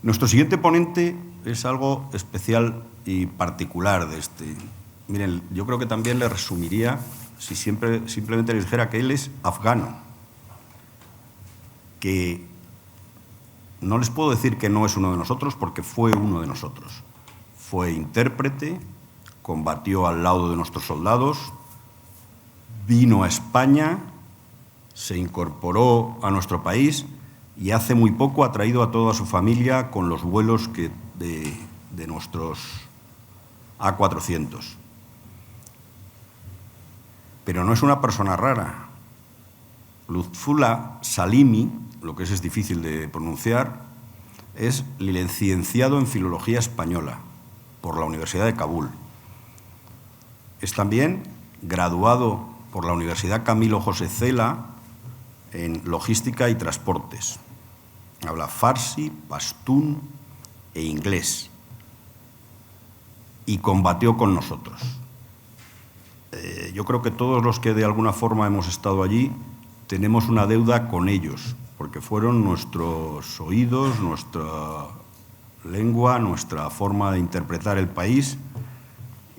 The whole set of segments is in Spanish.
Nuestro siguiente ponente es algo especial y particular de este. Miren, yo creo que también le resumiría si simplemente les dijera que él es afgano, que no les puedo decir que no es uno de nosotros porque fue uno de nosotros. Fue intérprete, combatió al lado de nuestros soldados, vino a España, se incorporó a nuestro país y hace muy poco ha traído a toda su familia con los vuelos de nuestros A400. Pero no es una persona rara. Lutfullah Salimi, lo que es difícil de pronunciar, es licenciado en Filología Española por la Universidad de Kabul. Es también graduado por la Universidad Camilo José Cela en Logística y Transportes. Habla farsi, pastún e inglés. Y combatió con nosotros. Yo creo que todos los que de alguna forma hemos estado allí tenemos una deuda con ellos, porque fueron nuestros oídos, nuestra lengua, nuestra forma de interpretar el país.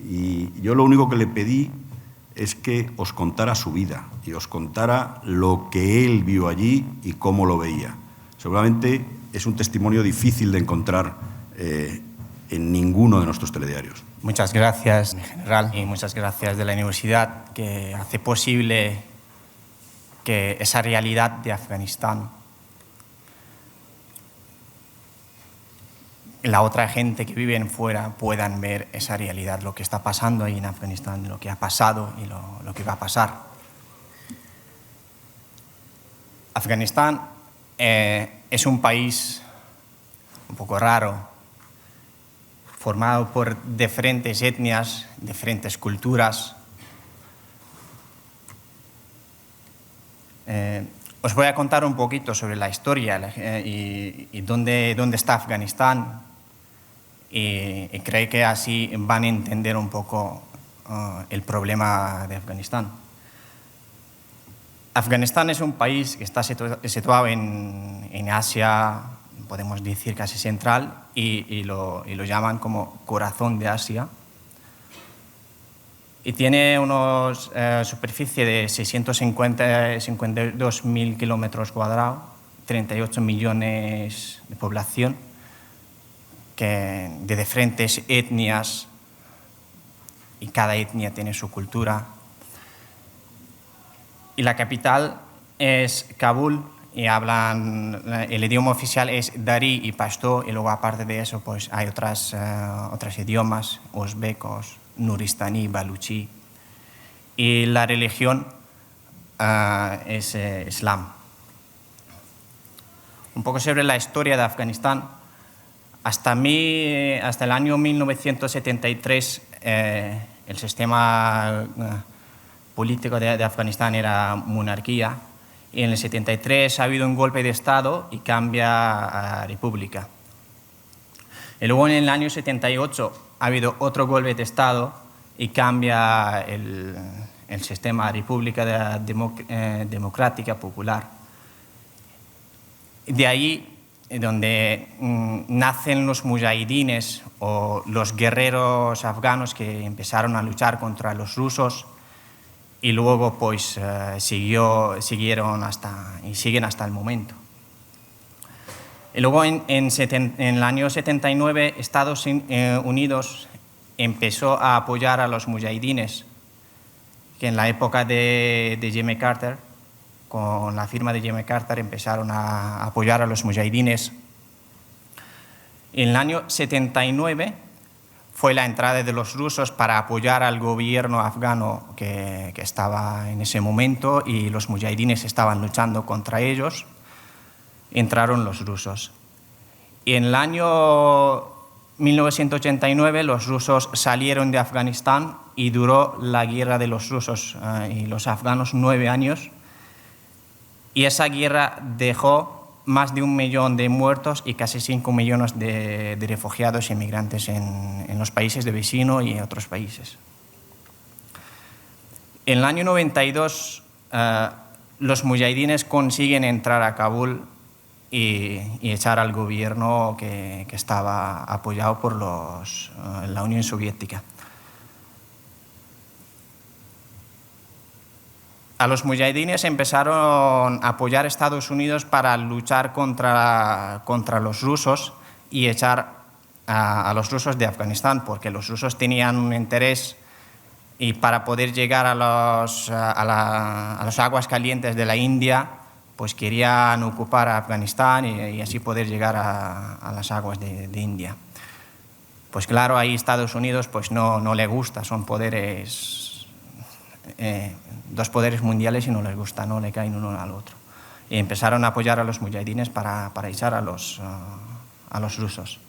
Y yo lo único que le pedí es que os contara su vida y os contara lo que él vio allí y cómo lo veía. Seguramente es un testimonio difícil de encontrar en ninguno de nuestros telediarios. Muchas gracias, en general, y muchas gracias de la universidad que hace posible que esa realidad de Afganistán, la otra gente que vive fuera puedan ver esa realidad, lo que está pasando ahí en Afganistán, lo que ha pasado y lo que va a pasar. Afganistán es un país un poco raro, formado por diferentes etnias, diferentes culturas. Os voy a contar un poquito sobre la historia y dónde está Afganistán y creo que así van a entender un poco el problema de Afganistán. Afganistán es un país que está situado en Asia, podemos decir casi central, y lo llaman como corazón de Asia. Y tiene una superficie de 652.000 kilómetros cuadrados, 38 millones de población, de diferentes etnias, y cada etnia tiene su cultura. Y la capital es Kabul, y hablan, el idioma oficial es Dari y Pashto, y luego aparte de eso pues hay otros idiomas, uzbecos, nuristaní, baluchí, y la religión es Islam. Un poco sobre la historia de Afganistán. Hasta el año 1973 el sistema político de Afganistán era monarquía, y en el 73 ha habido un golpe de Estado y cambia a república. Y luego en el año 78 ha habido otro golpe de Estado y cambia el sistema república democrática popular. De ahí donde nacen los mujahidines o los guerreros afganos que empezaron a luchar contra los rusos y luego pues siguen hasta el momento. Y luego en el año 79 Estados Unidos empezó a apoyar a los mujahidines, que en la época de Jimmy Carter, con la firma de Jimmy Carter, empezaron a apoyar a los mujahidines. En el año 79 fue la entrada de los rusos para apoyar al gobierno afgano que estaba en ese momento, y los mujahidines estaban luchando contra ellos. Entraron los rusos. Y en el año 1989 los rusos salieron de Afganistán y duró la guerra de los rusos y los afganos 9 años. Y esa guerra dejó más de 1 millón de muertos y casi 5 millones de refugiados e inmigrantes en los países de vecino y en otros países. En el año 92 los mujahidines consiguen entrar a Kabul y echar al gobierno que estaba apoyado por la Unión Soviética. A los mujahidines empezaron a apoyar a Estados Unidos para luchar contra los rusos y echar a los rusos de Afganistán, porque los rusos tenían un interés y para poder llegar a las aguas calientes de la India, pues querían ocupar a Afganistán y así poder llegar a las aguas de India. Pues claro, ahí Estados Unidos pues no le gusta, son poderes, dos poderes mundiales y no les gusta, no le caen uno al otro. Y empezaron a apoyar a los mujahidines para echar a los rusos.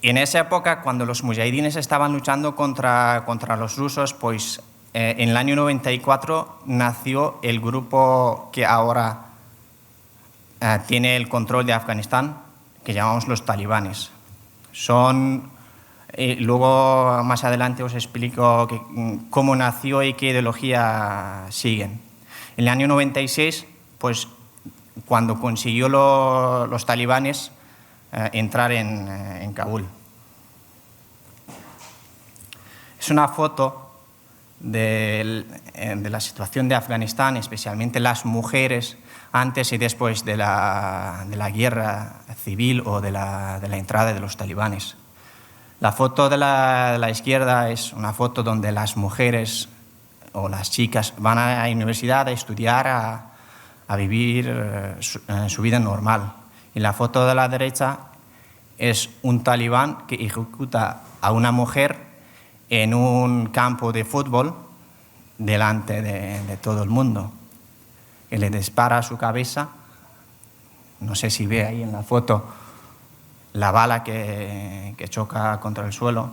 Y en esa época, cuando los mujahidines estaban luchando contra los rusos, pues en el año 94 nació el grupo que ahora tiene el control de Afganistán, que llamamos los talibanes. Luego, más adelante, os explico cómo nació y qué ideología siguen. En el año 96, pues, cuando consiguió los talibanes entrar en Kabul. Es una foto de la situación de Afganistán, especialmente las mujeres, antes y después de la guerra civil o de la entrada de los talibanes. La foto de la izquierda es una foto donde las mujeres o las chicas van a la universidad a estudiar, a vivir su vida normal. Y la foto de la derecha es un talibán que ejecuta a una mujer en un campo de fútbol delante de todo el mundo. Que le dispara a su cabeza, no sé si ve ahí en la foto la bala que choca contra el suelo.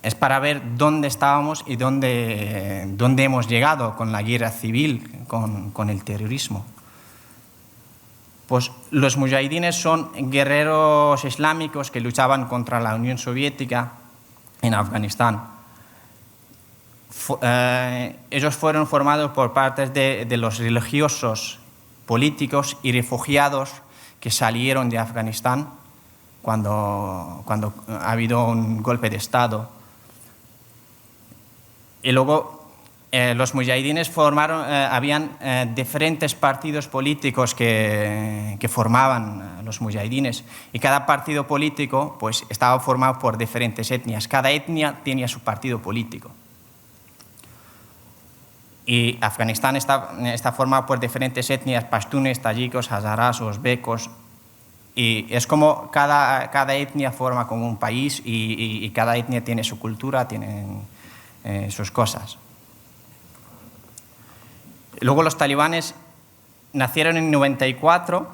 Es para ver dónde estábamos y dónde hemos llegado con la guerra civil, con el terrorismo. Pues los mujahidines son guerreros islámicos que luchaban contra la Unión Soviética en Afganistán. Ellos fueron formados por parte de los religiosos, políticos y refugiados que salieron de Afganistán cuando ha habido un golpe de Estado. Y luego los mujahidines habían diferentes partidos políticos que formaban los mujahidines, y cada partido político pues, estaba formado por diferentes etnias. Cada etnia tenía su partido político. Y Afganistán está formado por diferentes etnias: pashtunes, tayikos, hazarás, uzbekos. Y es como cada etnia forma como un país y cada etnia tiene su cultura, tiene sus cosas. Luego los talibanes nacieron en 94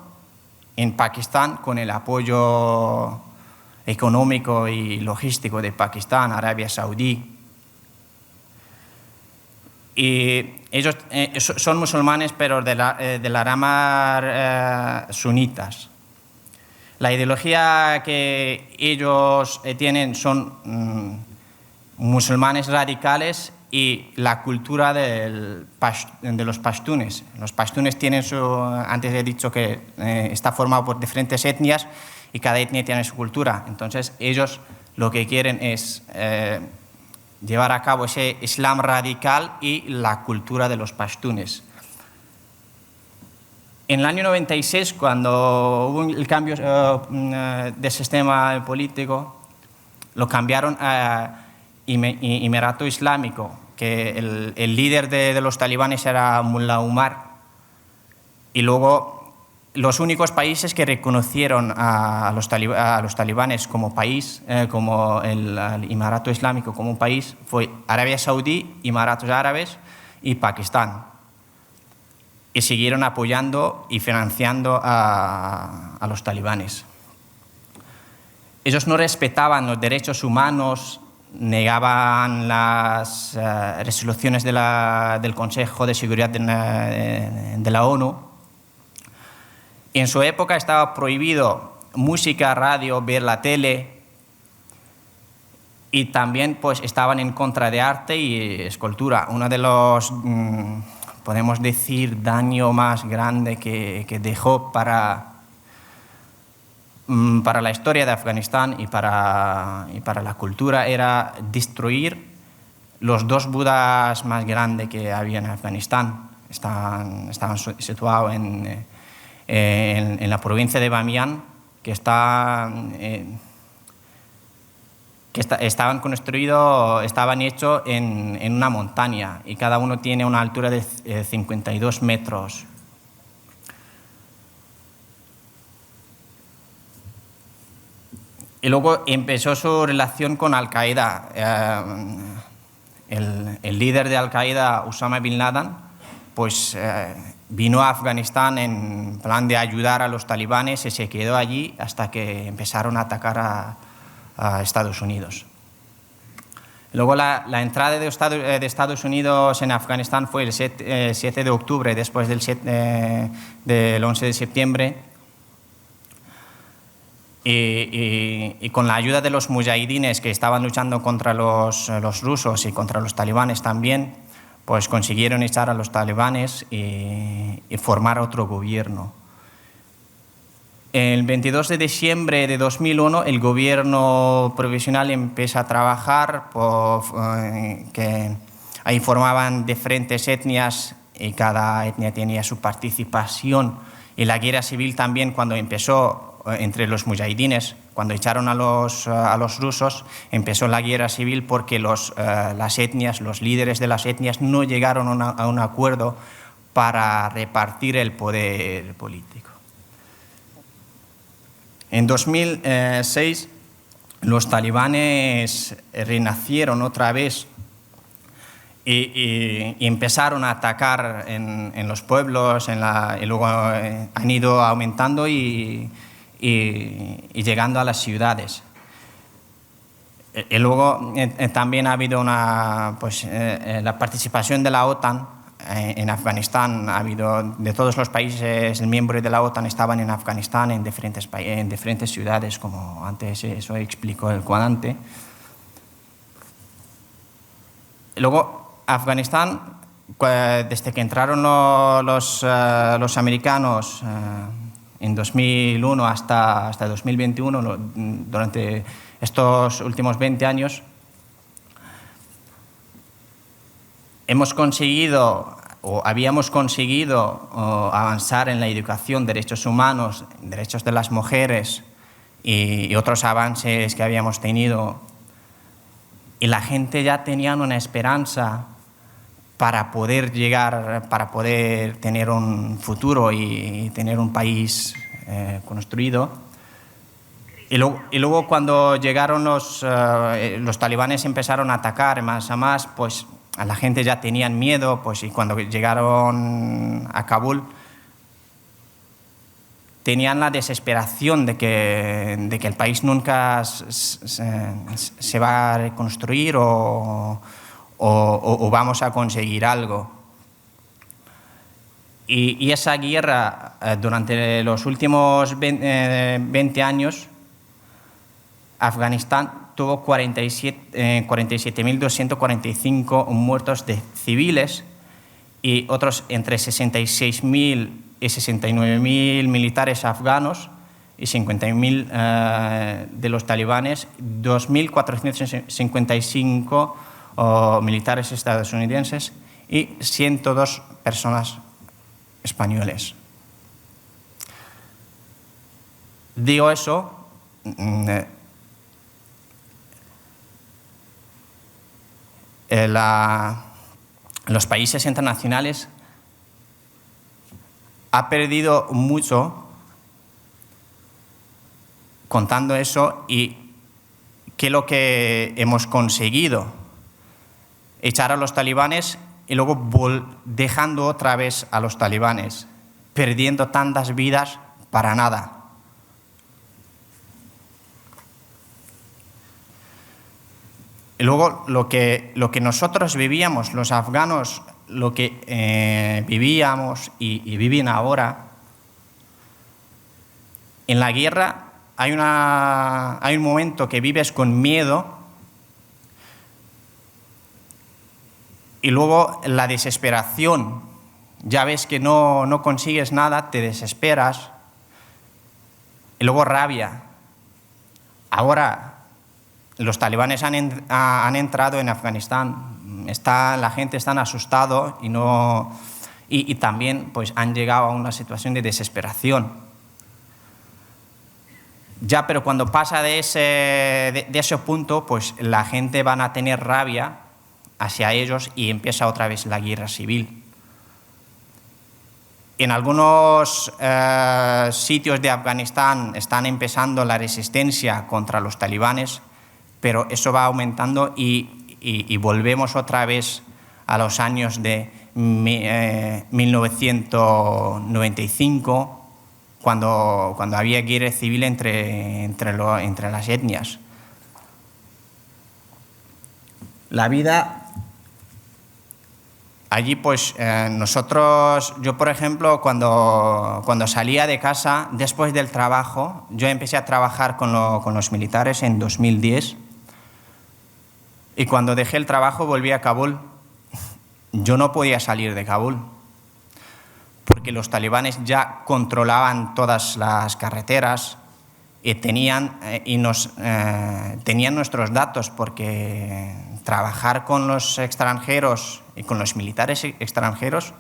en Pakistán con el apoyo económico y logístico de Pakistán, Arabia Saudí. Y ellos son musulmanes, pero de la rama sunitas. La ideología que ellos tienen son musulmanes radicales, y la cultura de los pashtunes. Los pashtunes tienen antes he dicho que está formado por diferentes etnias y cada etnia tiene su cultura. Entonces ellos lo que quieren es llevar a cabo ese islam radical y la cultura de los pashtunes. En el año 96, cuando hubo el cambio de sistema político, lo cambiaron a Emirato Islámico, que el líder de los talibanes era Mullah Omar, y luego los únicos países que reconocieron a los talibanes como país, como el Emirato Islámico como un país, fue Arabia Saudí, Emiratos Árabes y Pakistán. Y siguieron apoyando y financiando a los talibanes. Ellos no respetaban los derechos humanos, negaban las resoluciones del Consejo de Seguridad de la ONU. Y en su época estaba prohibido música, radio, ver la tele, y también pues, estaban en contra de arte y escultura. Uno de los podemos decir, daño más grande que dejó para la historia de Afganistán y para la cultura era destruir los dos Budas más grandes que había en Afganistán. Estaban situados en la provincia de Bamiyan, que estaban hechos en una montaña, y cada uno tiene una altura de 52 metros. Y luego empezó su relación con Al-Qaeda. El líder de Al-Qaeda, Osama Bin Laden, pues vino a Afganistán en plan de ayudar a los talibanes y se quedó allí hasta que empezaron a atacar a Estados Unidos. Luego la entrada de Estados Unidos en Afganistán fue el 7 de octubre, después del 11 de septiembre. Y con la ayuda de los mujahidines que estaban luchando contra los rusos y contra los talibanes también, pues consiguieron echar a los talibanes y formar otro gobierno. El 22 de diciembre de 2001 el gobierno provisional empieza a trabajar, que ahí formaban diferentes etnias y cada etnia tenía su participación. Y la guerra civil también, cuando empezó entre los mujahidines, cuando echaron a los rusos, empezó la guerra civil porque las etnias, los líderes de las etnias no llegaron a un acuerdo para repartir el poder político. En 2006 los talibanes renacieron otra vez y empezaron a atacar en los pueblos, y luego han ido aumentando y llegando a las ciudades. Y luego también ha habido la participación de la OTAN en Afganistán. Ha habido de todos los países miembros de la OTAN estaban en Afganistán en diferentes ciudades, como antes eso explicó el cuadrante. Luego Afganistán, desde que entraron los americanos en 2001 hasta 2021, durante estos últimos 20 años, habíamos conseguido avanzar en la educación, derechos humanos, derechos de las mujeres y otros avances que habíamos tenido. Y la gente ya tenía una esperanza para poder tener un futuro y tener un país construido. Y luego cuando llegaron los talibanes empezaron a atacar más a más, pues a la gente ya tenían miedo, pues, y cuando llegaron a Kabul tenían la desesperación de que el país nunca se va a reconstruir o vamos a conseguir algo. Y esa guerra, durante los últimos 20 años, Afganistán tuvo 47.245 muertos de civiles y otros entre 66.000 y 69.000 militares afganos y 50.000 de los talibanes, 2.455 militares estadounidenses y 102 personas españoles. Digo eso, los países internacionales han perdido mucho contando eso, y qué es lo que hemos conseguido: echar a los talibanes y luego dejando otra vez a los talibanes, perdiendo tantas vidas para nada. Y luego lo que nosotros vivíamos, los afganos, lo que vivíamos y viven ahora, en la guerra hay un momento que vives con miedo y luego la desesperación Ya ves que no consigues nada, te desesperas. Y luego rabia. Ahora los talibanes han entrado en Afganistán. La gente está asustada y también pues, han llegado a una situación de desesperación. Ya, pero cuando pasa de ese punto, pues la gente va a tener rabia hacia ellos y empieza otra vez la guerra civil. En algunos sitios de Afganistán están empezando la resistencia contra los talibanes, pero eso va aumentando y volvemos otra vez a los años de 1995, cuando había guerra civil entre las etnias. La vida allí, pues yo por ejemplo, cuando salía de casa, después del trabajo, yo empecé a trabajar con los militares en 2010 y cuando dejé el trabajo volví a Kabul. Yo no podía salir de Kabul porque los talibanes ya controlaban todas las carreteras y tenían nuestros datos, porque trabajar con los extranjeros y con los militares extranjeros,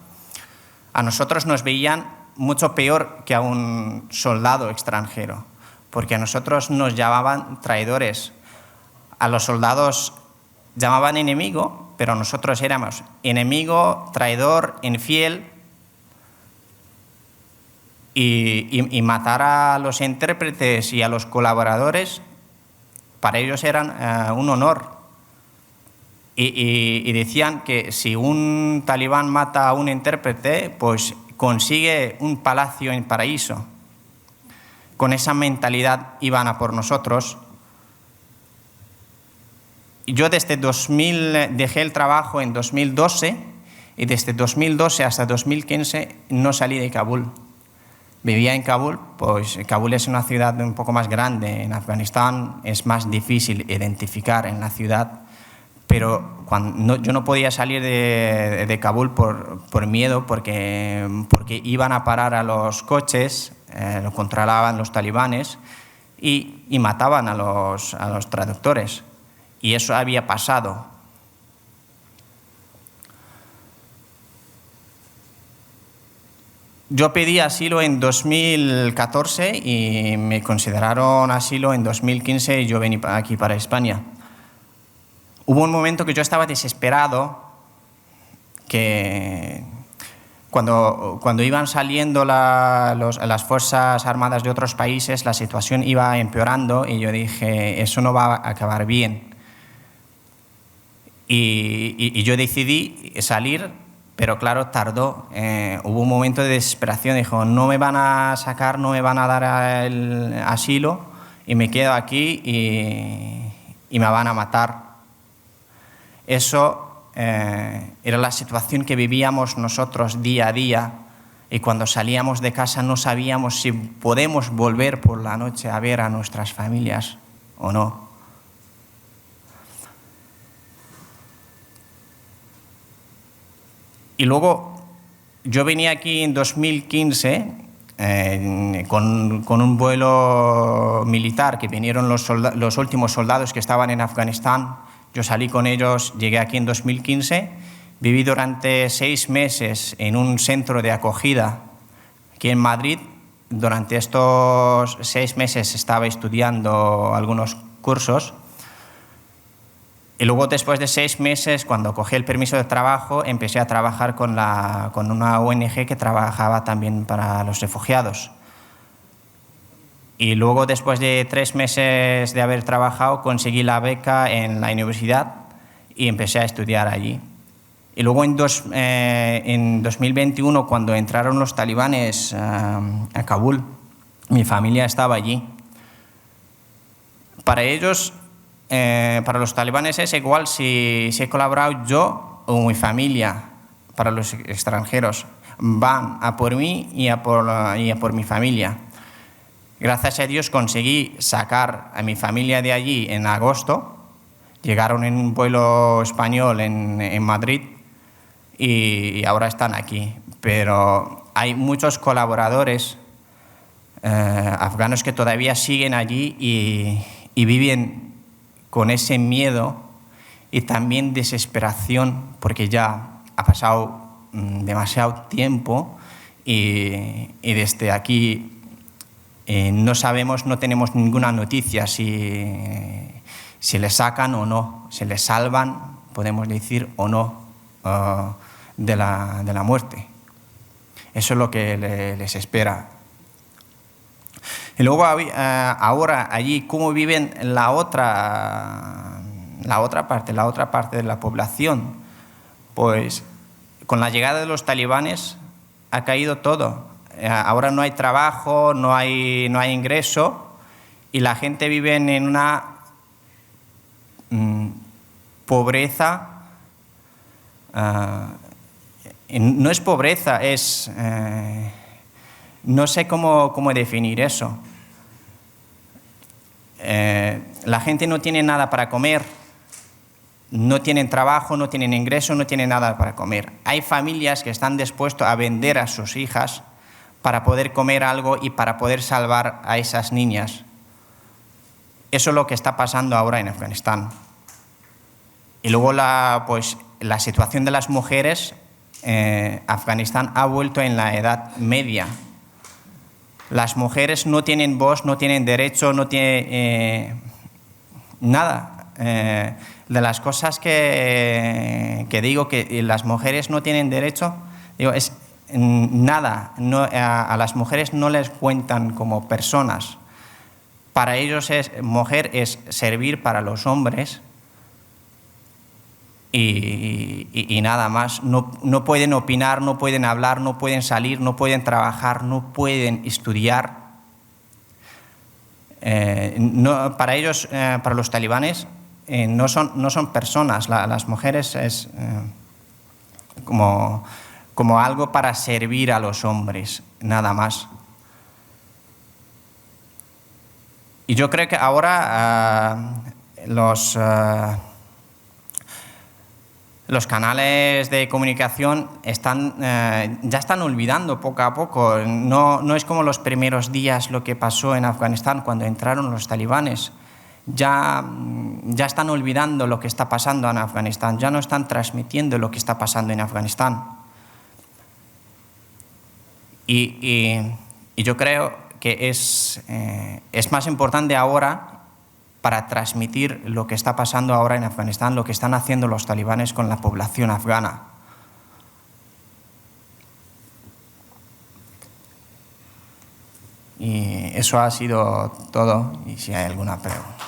a nosotros nos veían mucho peor que a un soldado extranjero, porque a nosotros nos llamaban traidores, a los soldados llamaban enemigo, pero nosotros éramos enemigo, traidor, infiel, y matar a los intérpretes y a los colaboradores para ellos eran un honor. Y decían que si un talibán mata a un intérprete, pues consigue un palacio en paraíso. Con esa mentalidad iban a por nosotros. Yo desde 2000 dejé el trabajo en 2012 y desde 2012 hasta 2015 no salí de Kabul. Vivía en Kabul, pues Kabul es una ciudad un poco más grande. En Afganistán es más difícil identificar en la ciudad, pero yo no podía salir de Kabul por miedo, porque iban a parar a los coches, lo controlaban los talibanes y mataban a los traductores. Y eso había pasado. Yo pedí asilo en 2014 y me consideraron asilo en 2015 y yo vení aquí para España. Hubo un momento que yo estaba desesperado, que cuando iban saliendo las Fuerzas Armadas de otros países, la situación iba empeorando y yo dije, eso no va a acabar bien. Y yo decidí salir, pero claro, tardó. Hubo un momento de desesperación. Dijo, no me van a sacar, no me van a dar el asilo y me quedo aquí y me van a matar. Eso era la situación que vivíamos nosotros día a día, y cuando salíamos de casa no sabíamos si podemos volver por la noche a ver a nuestras familias o no. Y luego yo venía aquí en 2015 con un vuelo militar, que vinieron los últimos soldados que estaban en Afganistán. Yo salí con ellos, llegué aquí en 2015, viví durante 6 meses en un centro de acogida aquí en Madrid. Durante estos 6 meses estaba estudiando algunos cursos. Y luego, después de 6 meses, cuando cogí el permiso de trabajo, empecé a trabajar con una ONG que trabajaba también para los refugiados. Y luego, después de 3 meses de haber trabajado, conseguí la beca en la universidad y empecé a estudiar allí. Y luego, en 2021, cuando entraron los talibanes a Kabul, mi familia estaba allí. Para ellos, para los talibanes es igual si he colaborado yo o mi familia. Para los extranjeros van a por mí y a por mi familia. Gracias a Dios conseguí sacar a mi familia de allí en agosto. Llegaron en un vuelo español en Madrid y ahora están aquí. pero hay muchos colaboradores afganos que todavía siguen allí y viven con ese miedo y también desesperación, porque ya ha pasado demasiado tiempo y desde aquí no sabemos, no tenemos ninguna noticia si les sacan o no, si les salvan, podemos decir, o no, de la muerte. Eso es lo que les espera. Y luego ahora allí, ¿cómo viven la otra parte de la población? Pues con la llegada de los talibanes ha caído todo. Ahora no hay trabajo, no hay ingreso y la gente vive en una pobreza. No es pobreza, es... no sé cómo definir eso. La gente no tiene nada para comer, no tienen trabajo, no tienen ingreso, no tienen nada para comer. Hay familias que están dispuestas a vender a sus hijas para poder comer algo y para poder salvar a esas niñas. Eso es lo que está pasando ahora en Afganistán. Y luego la situación de las mujeres, Afganistán ha vuelto en la Edad Media. Las mujeres no tienen voz, no tienen derecho, no tienen nada. De las cosas que digo que las mujeres no tienen derecho, digo, es nada. A las mujeres no les cuentan como personas. Para ellos mujer es servir para los hombres y nada más. No pueden opinar, no pueden hablar, no pueden salir, no pueden trabajar, no pueden estudiar. Para ellos, para los talibanes, no son personas. Las mujeres es como algo para servir a los hombres, nada más. Y yo creo que ahora los canales de comunicación ya están olvidando poco a poco. No es como los primeros días lo que pasó en Afganistán cuando entraron los talibanes. Ya están olvidando lo que está pasando en Afganistán, ya no están transmitiendo lo que está pasando en Afganistán. Y yo creo que es más importante ahora para transmitir lo que está pasando ahora en Afganistán, lo que están haciendo los talibanes con la población afgana. Y eso ha sido todo, y si hay alguna pregunta.